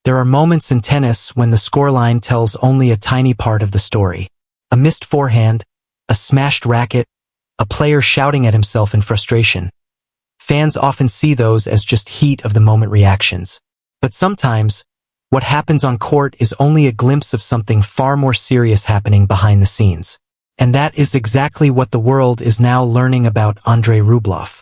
There are moments in tennis when the scoreline tells only a tiny part of the story. A missed forehand, a smashed racket, a player shouting at himself in frustration. Fans often see those as just heat-of-the-moment reactions. But sometimes, what happens on court is only a glimpse of something far more serious happening behind the scenes. And that is exactly what the world is now learning about Andrey Rublev.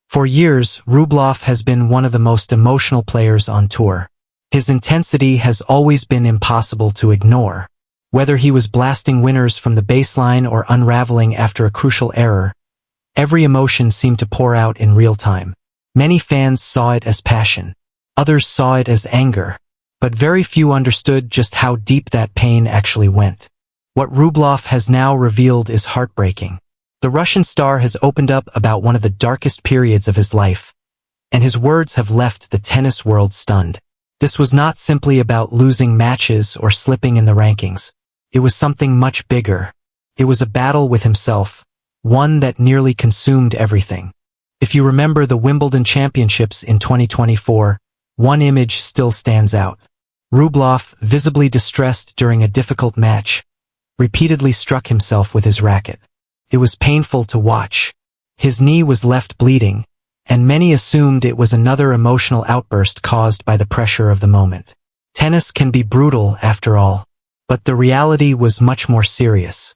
For years, Rublev has been one of the most emotional players on tour. His intensity has always been impossible to ignore. Whether he was blasting winners from the baseline or unraveling after a crucial error, every emotion seemed to pour out in real time. Many fans saw it as passion. Others saw it as anger. But very few understood just how deep that pain actually went. What Rublev has now revealed is heartbreaking. The Russian star has opened up about one of the darkest periods of his life, and his words have left the tennis world stunned. This was not simply about losing matches or slipping in the rankings. It was something much bigger. It was a battle with himself, one that nearly consumed everything. If you remember the Wimbledon Championships in 2024, one image still stands out. Rublev, visibly distressed during a difficult match, repeatedly struck himself with his racket. It was painful to watch. His knee was left bleeding, and many assumed it was another emotional outburst caused by the pressure of the moment. Tennis can be brutal, after all, but the reality was much more serious.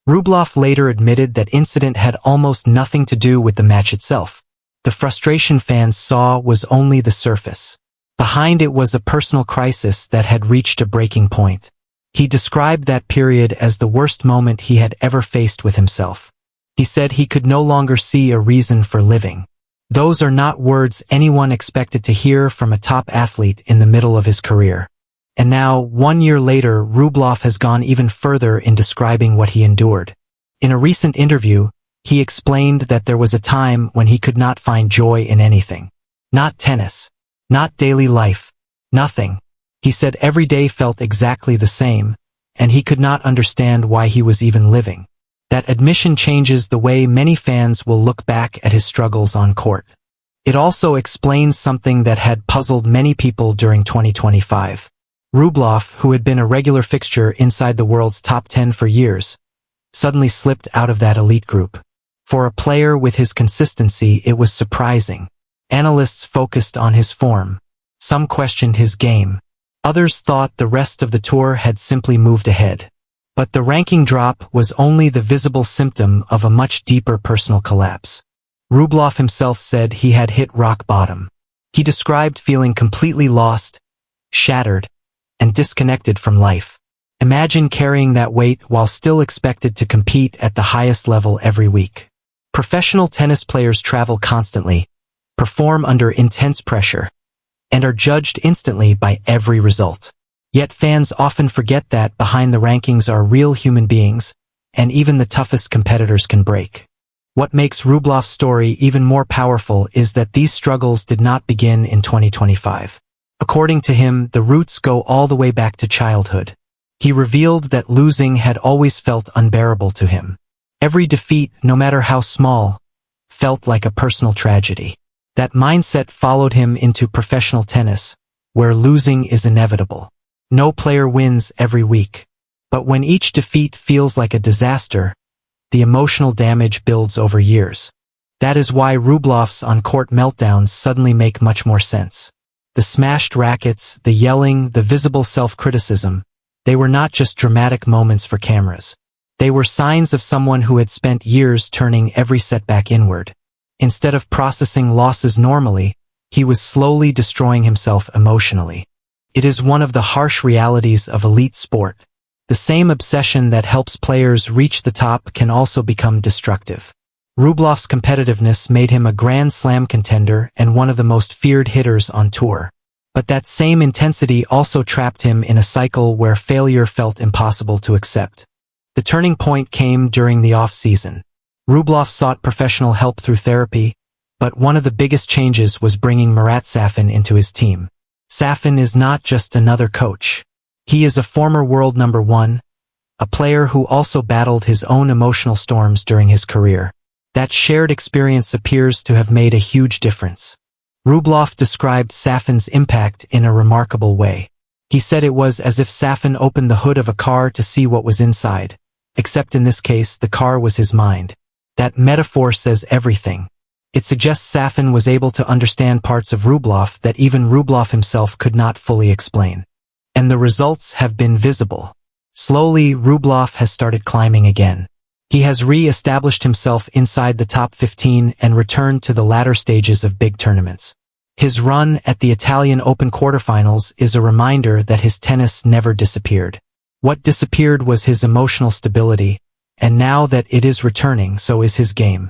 Rublev later admitted that incident had almost nothing to do with the match itself. The frustration fans saw was only the surface. Behind it was a personal crisis that had reached a breaking point. He described that period as the worst moment he had ever faced with himself. He said he could no longer see a reason for living. Those are not words anyone expected to hear from a top athlete in the middle of his career. And now, 1 year later, Rublev has gone even further in describing what he endured. In a recent interview, he explained that there was a time when he could not find joy in anything. Not tennis. Not daily life. Nothing. He said every day felt exactly the same, and he could not understand why he was even living. That admission changes the way many fans will look back at his struggles on court. It also explains something that had puzzled many people during 2025. Rublev, who had been a regular fixture inside the world's top 10 for years, suddenly slipped out of that elite group. For a player with his consistency, it was surprising. Analysts focused on his form. Some questioned his game. Others thought the rest of the tour had simply moved ahead. But the ranking drop was only the visible symptom of a much deeper personal collapse. Rublev himself said he had hit rock bottom. He described feeling completely lost, shattered, and disconnected from life. Imagine carrying that weight while still expected to compete at the highest level every week. Professional tennis players travel constantly, perform under intense pressure, and are judged instantly by every result. Yet fans often forget that behind the rankings are real human beings, and even the toughest competitors can break. What makes Rublev's story even more powerful is that these struggles did not begin in 2025. According to him, the roots go all the way back to childhood. He revealed that losing had always felt unbearable to him. Every defeat, no matter how small, felt like a personal tragedy. That mindset followed him into professional tennis, where losing is inevitable. No player wins every week. But when each defeat feels like a disaster, the emotional damage builds over years. That is why Rublev's on-court meltdowns suddenly make much more sense. The smashed rackets, the yelling, the visible self-criticism, they were not just dramatic moments for cameras. They were signs of someone who had spent years turning every setback inward. Instead of processing losses normally, he was slowly destroying himself emotionally. It is one of the harsh realities of elite sport. The same obsession that helps players reach the top can also become destructive. Rublev's competitiveness made him a Grand Slam contender and one of the most feared hitters on tour. But that same intensity also trapped him in a cycle where failure felt impossible to accept. The turning point came during the off-season. Rublev sought professional help through therapy, but one of the biggest changes was bringing Marat Safin into his team. Safin is not just another coach. He is a former world number one, a player who also battled his own emotional storms during his career. That shared experience appears to have made a huge difference. Rublev described Safin's impact in a remarkable way. He said it was as if Safin opened the hood of a car to see what was inside. Except in this case, the car was his mind. That metaphor says everything. It suggests Safin was able to understand parts of Rublev that even Rublev himself could not fully explain. And the results have been visible. Slowly, Rublev has started climbing again. He has re-established himself inside the top 15 and returned to the latter stages of big tournaments. His run at the Italian Open quarterfinals is a reminder that his tennis never disappeared. What disappeared was his emotional stability, and now that it is returning, so is his game.